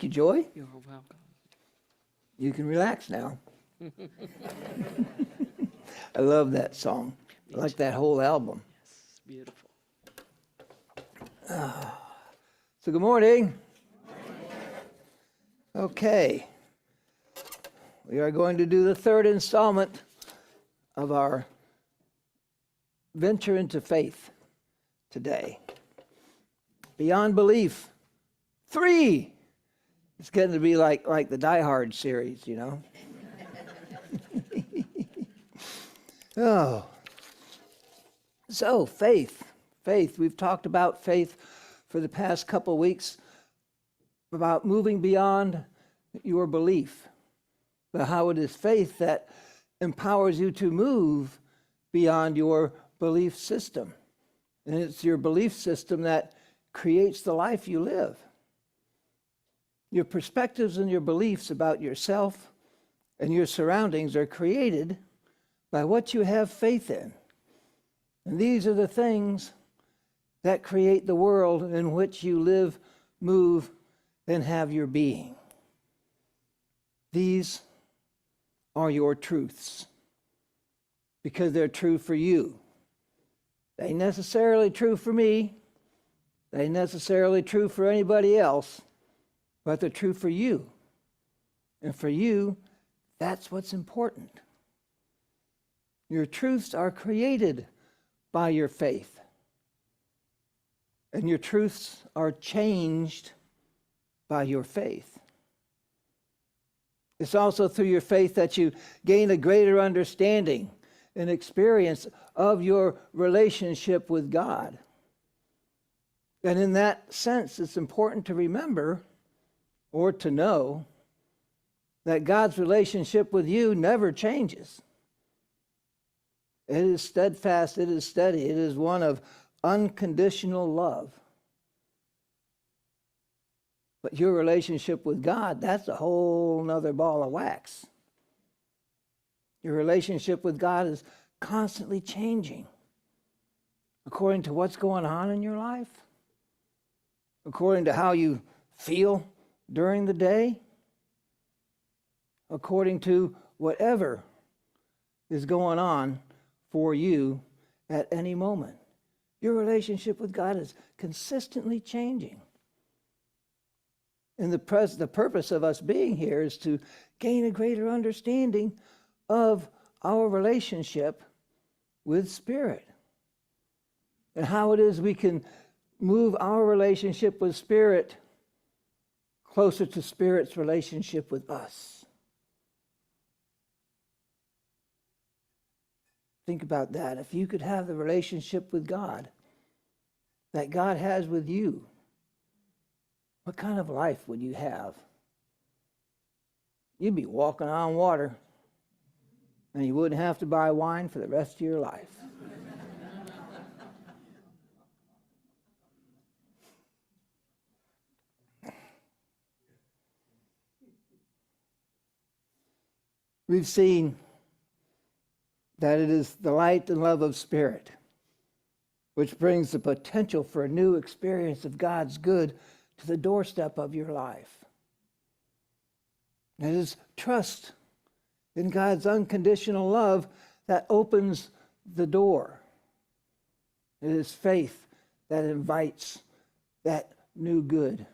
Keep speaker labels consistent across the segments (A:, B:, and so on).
A: you, Joy.
B: You're welcome.
A: You can relax now. I love that song. I like that whole album.
B: Yes, beautiful.
A: So good morning. Okay. We are going to do the third installment of our venture into faith today. Beyond Belief 3. It's getting to be like the Die Hard series, you know. Oh. So, faith. We've talked about faith for the past couple weeks, about moving beyond your belief, but how it is faith that empowers you to move beyond your belief system. And it's your belief system that creates the life you live. Your perspectives and your beliefs about yourself and your surroundings are created by what you have faith in. And these are the things that create the world in which you live, move, and have your being. These are your truths because they're true for you. They ain't necessarily true for me. They ain't necessarily true for anybody else, but they're true for you. And for you, that's what's important. Your truths are created by your faith. And your truths are changed by your faith. It's also through your faith that you gain a greater understanding and experience of your relationship with God. And in that sense, it's important to remember or to know that God's relationship with you never changes. It is steadfast, it is steady, it is one of unconditional love. But your relationship with God, that's a whole nother ball of wax. Your relationship with God is constantly changing according to what's going on in your life, according to how you feel during the day, according to whatever is going on for you at any moment. Your relationship with God is consistently changing. And the purpose of us being here is to gain a greater understanding of our relationship with Spirit and how it is we can move our relationship with Spirit closer to Spirit's relationship with us. Think about that. If you could have the relationship with God that God has with you, what kind of life would you have? You'd be walking on water, and you wouldn't have to buy wine for the rest of your life. We've seen that it is the light and love of Spirit which brings the potential for a new experience of God's good to the doorstep of your life. It is trust in God's unconditional love that opens the door. It is faith that invites that new good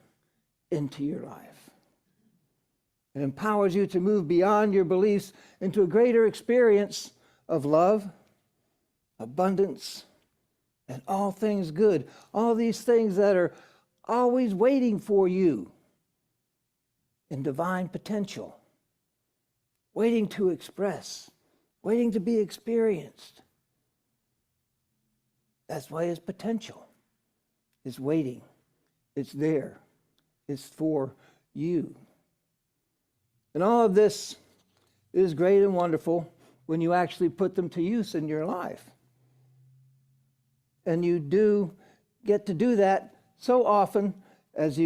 A: into your life. It empowers you to move beyond your beliefs into a greater experience of love, abundance, and all things good. All these things that are always waiting for you in divine potential, waiting to express, waiting to be experienced. That's why it's potential. It's waiting. It's there. It's for you. And all of this is great and wonderful when you actually put them to use in your life. And you do get to do that so often as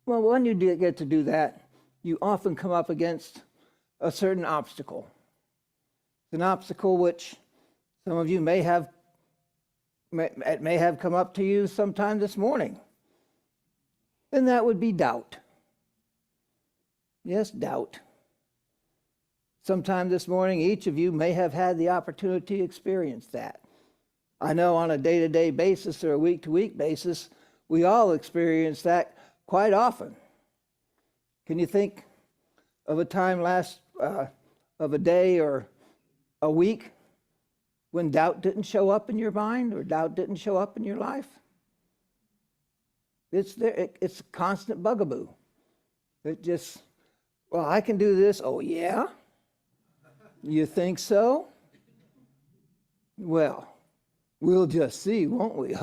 A: when you do get to do that, you often come up against a certain obstacle. It's an obstacle which some of you may have come up to you sometime this morning. And that would be doubt. Yes, doubt. Sometime this morning, each of you may have had the opportunity to experience that. I know on a day-to-day basis or a week-to-week basis, we all experience that quite often. Can you think of a time of a day or a week when doubt didn't show up in your mind or doubt didn't show up in your life? It's there. It's a constant bugaboo. It just, well, I can do this. Oh, yeah? You think so? Well, we'll just see, won't we?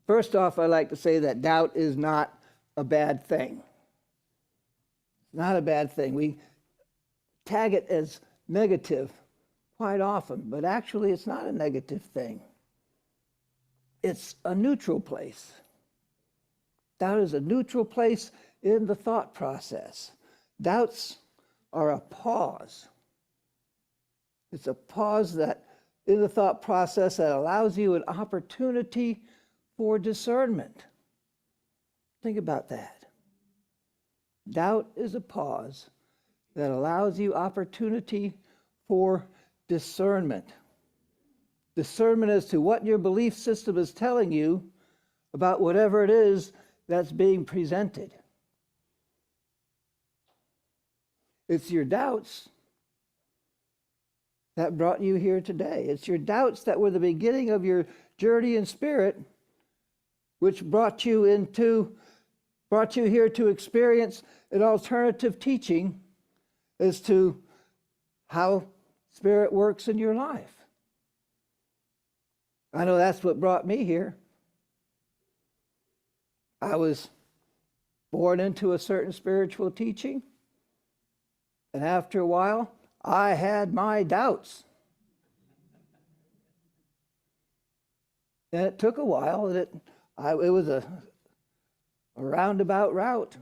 A: First off, I like to say that doubt is not a bad thing. Not a bad thing. We tag it as negative quite often, but actually it's not a negative thing. It's a neutral place. Doubt is a neutral place in the thought process. Doubts are a pause. It's a pause that in the thought process that allows you an opportunity for discernment. Think about that. Doubt is a pause that allows you opportunity for discernment. Discernment as to what your belief system is telling you about whatever it is that's being presented. It's your doubts that brought you here today. It's your doubts that were the beginning of your journey in spirit, which brought you here to experience an alternative teaching as to how spirit works in your life. I know that's what brought me here. I was born into a certain spiritual teaching, and after a while, I had my doubts. And it took a while. It was a roundabout route.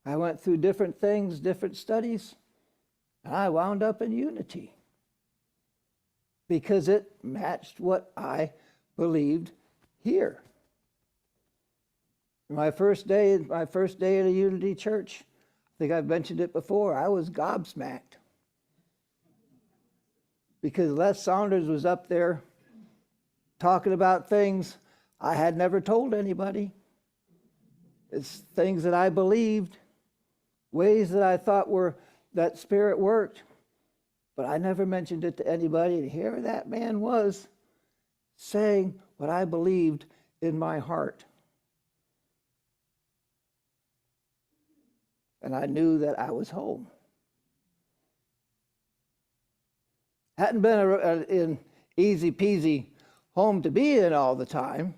A: I went through different things, different studies, and I wound up in unity because it matched what I believed here. My first day at a Unity church, I think I've mentioned it before, I was gobsmacked because Les Saunders was up there talking about things I had never told anybody. It's things that I believed, ways that I thought that spirit worked, but I never mentioned it to anybody. And here that man was saying what I believed in my heart. And I knew that I was home. Hadn't been an easy peasy home to be in all the time,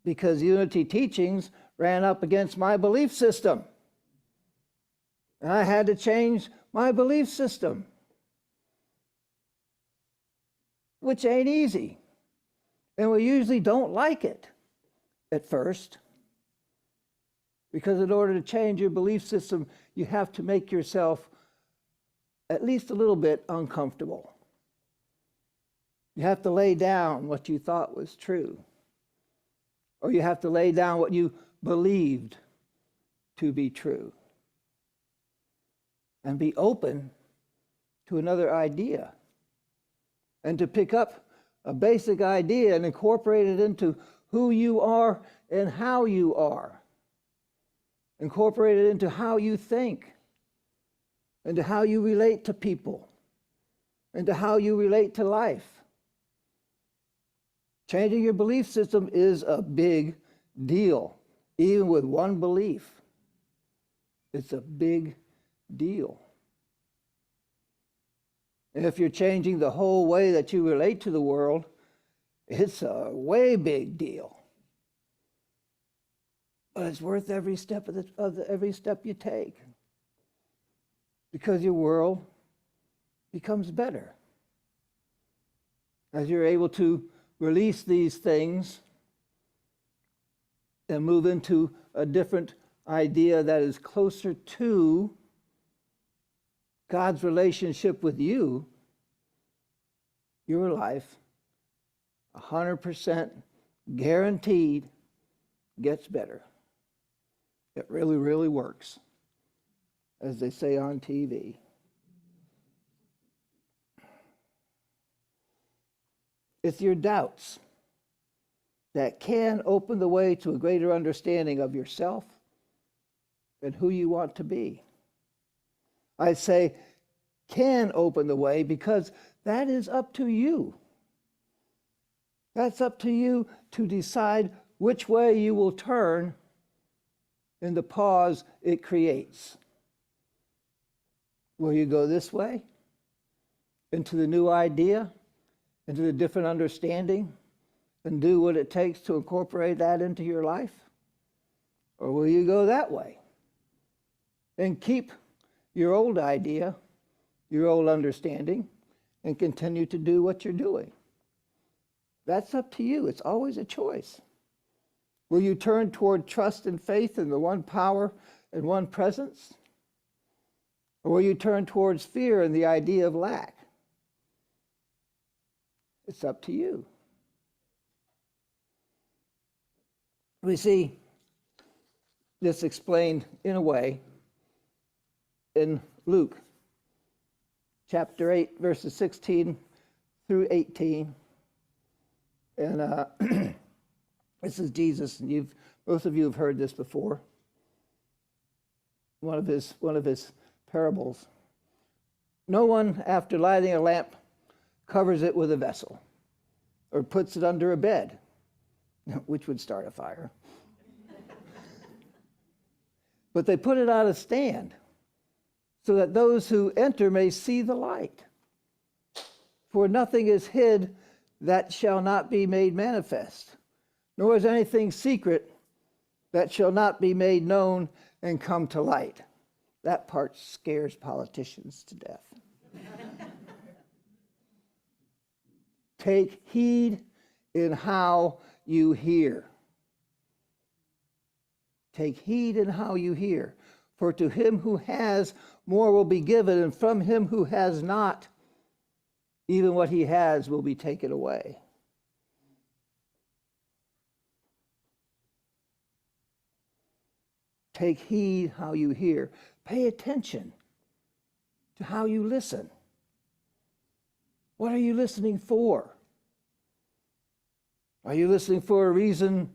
A: because Unity teachings ran up against my belief system. And I had to change my belief system, which ain't easy. And we usually don't like it at first, because in order to change your belief system, you have to make yourself at least a little bit uncomfortable. You have to lay down what you thought was true, or you have to lay down what you believed to be true, and be open to another idea, and to pick up a basic idea and incorporate it into who you are and how you are. Incorporate it into how you think, into how you relate to people, into how you relate to life. Changing your belief system is a big deal, even with one belief. It's a big deal. And if you're changing the whole way that you relate to the world, it's a way big deal. But it's worth every step every step you take, because your world becomes better as you're able to release these things and move into a different idea that is closer to God's relationship with you. your life 100% guaranteed gets better. It really, really works, as they say on TV. It's your doubts that can open the way to a greater understanding of yourself and who you want to be. I say can open the way because that is up to you. That's up to you to decide which way you will turn in the pause it creates. Will you go this way? Into the new idea? Into the different understanding? And do what it takes to incorporate that into your life? Or will you go that way? And keep your old idea, your old understanding, and continue to do what you're doing? That's up to you. It's always a choice. Will you turn toward trust and faith in the one power and one presence? Or will you turn towards fear and the idea of lack? It's up to you. We see this explained in a way in Luke chapter 8, verses 16 through 18. And this is Jesus, and both of you have heard this before. One of his parables. No one, after lighting a lamp, covers it with a vessel or puts it under a bed, which would start a fire. But they put it on a stand so that those who enter may see the light. For nothing is hid that shall not be made manifest, nor is anything secret that shall not be made known and come to light. That part scares politicians to death. Take heed in how you hear. Take heed in how you hear. For to him who has, more will be given, and from him who has not, even what he has will be taken away. Take heed how you hear. Pay attention to how you listen. What are you listening for? Are you listening for a reason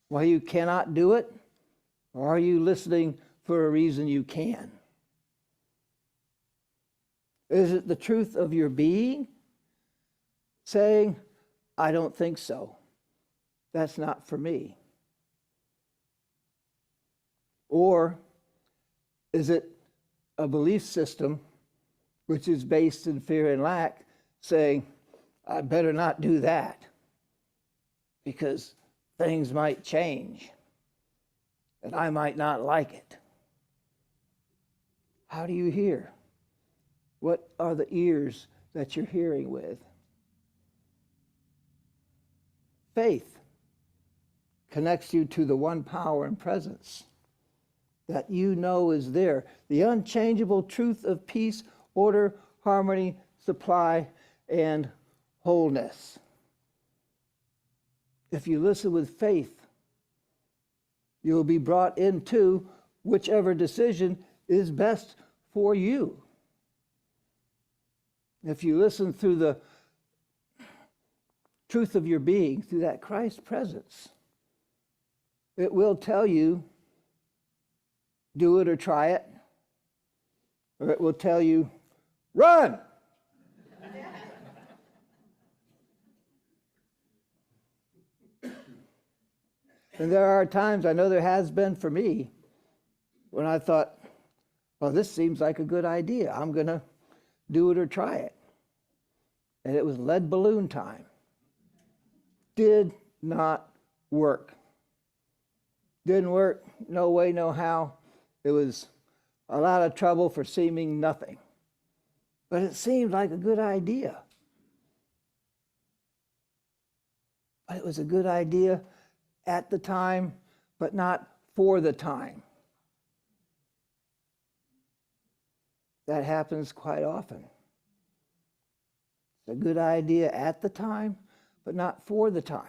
A: why you cannot do it? Or are you listening for a reason you can? Is it the truth of your being saying, I don't think so. That's not for me? Or is it a belief system which is based in fear and lack, saying, I better not do that because things might change and I might not like it? How do you hear? What are the ears that you're hearing with? Faith connects you to the one power and presence that you know is there. The unchangeable truth of peace, order, harmony, supply, and wholeness. If you listen with faith, you will be brought into whichever decision is best for you. If you listen through the truth of your being, through that Christ presence, it will tell you, do it or try it. Or it will tell you, run! And there are times, I know there has been for me, when I thought, well, this seems like a good idea. I'm going to do it or try it. And it was lead balloon time. Did not work. Didn't work, no way, no how. It was a lot of trouble for seeming nothing. But it seemed like a good idea. But it was a good idea at the time, but not for the time. That happens quite often. a good idea at the time, but not for the time.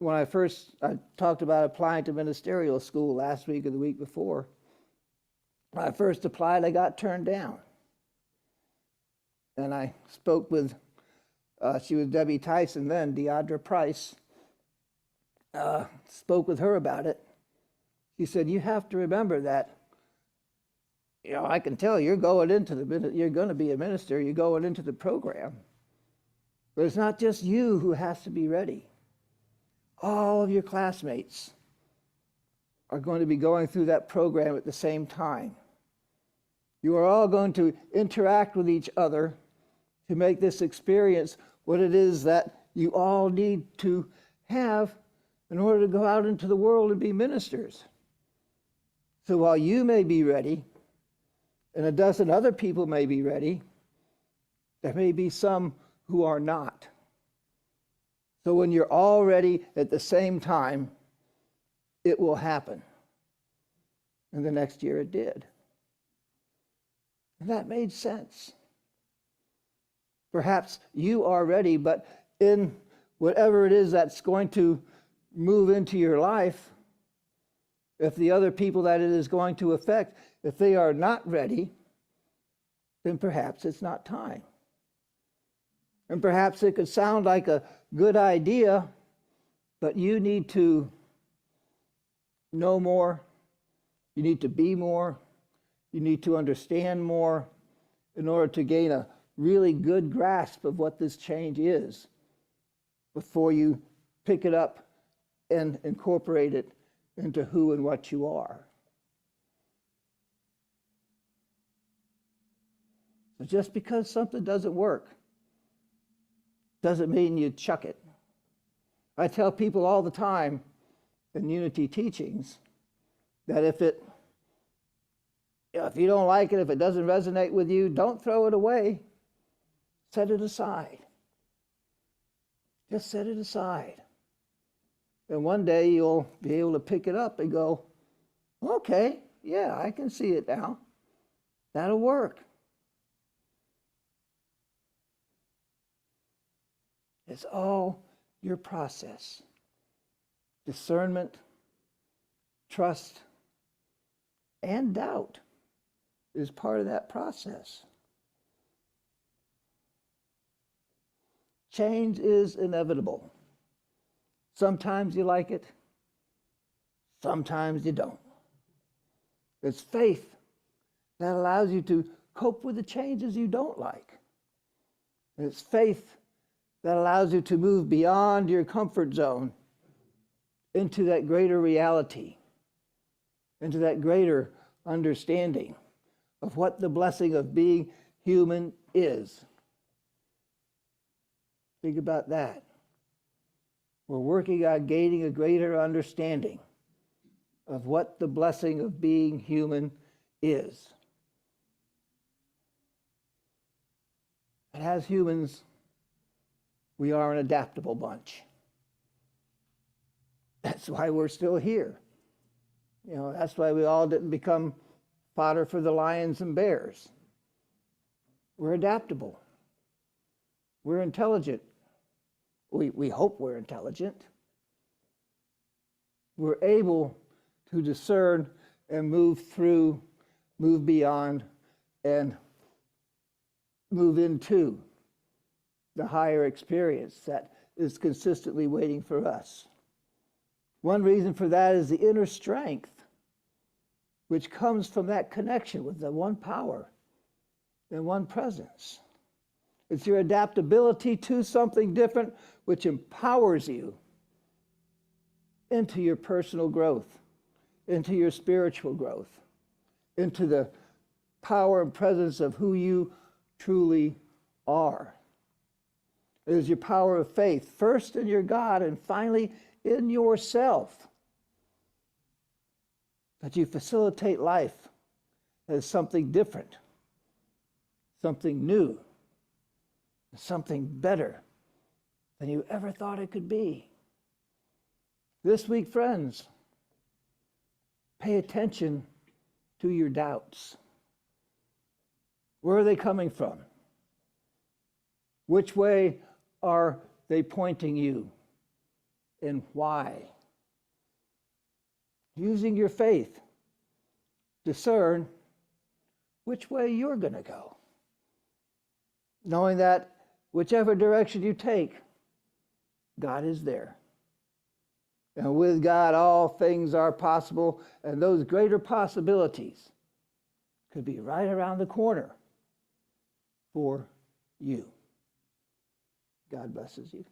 A: When I talked about applying to ministerial school last week or the week before, when I first applied, I got turned down. And I spoke with, she was Debbie Tyson then, Deidre Price, spoke with her about it. She said, you have to remember that, I can tell you're going to be a minister, you're going into the program. But it's not just you who has to be ready. All of your classmates are going to be going through that program at the same time. You are all going to interact with each other to make this experience what it is that you all need to have in order to go out into the world and be ministers. So while you may be ready, and a dozen other people may be ready, there may be some who are not. So when you're all ready at the same time, it will happen. And the next year it did. And that made sense. Perhaps you are ready, but in whatever it is that's going to move into your life, if the other people that it is going to affect, if they are not ready, then perhaps it's not time. And perhaps it could sound like a good idea, but you need to know more, you need to be more, you need to understand more in order to gain a really good grasp of what this change is before you pick it up and incorporate it into who and what you are. So just because something doesn't work doesn't mean you chuck it. I tell people all the time in Unity teachings that if you don't like it, if it doesn't resonate with you, don't throw it away. Set it aside. Just set it aside. And one day you'll be able to pick it up and go, okay, yeah, I can see it now. That'll work. It's all your process. Discernment, trust, and doubt is part of that process. Change is inevitable. Sometimes you like it, sometimes you don't. It's faith that allows you to cope with the changes you don't like. And it's faith that allows you to move beyond your comfort zone into that greater reality, into that greater understanding of what the blessing of being human is. Think about that. We're working on gaining a greater understanding of what the blessing of being human is. And as humans, we are an adaptable bunch. That's why we're still here. That's why we all didn't become fodder for the lions and bears. We're adaptable. We're intelligent. We hope we're intelligent. We're able to discern and move through, move beyond, and move into the higher experience that is consistently waiting for us. One reason for that is the inner strength, which comes from that connection with the one power and one presence. It's your adaptability to something different which empowers you into your personal growth, into your spiritual growth, into the power and presence of who you truly are. It is your power of faith, first in your God and finally in yourself, that you facilitate life as something different, something new, something better than you ever thought it could be. This week, friends, pay attention to your doubts. Where are they coming from? Which way are they pointing you? And why? Using your faith, discern which way you're going to go. Knowing that whichever direction you take, God is there. And with God, all things are possible, and those greater possibilities could be right around the corner for you. God blesses you.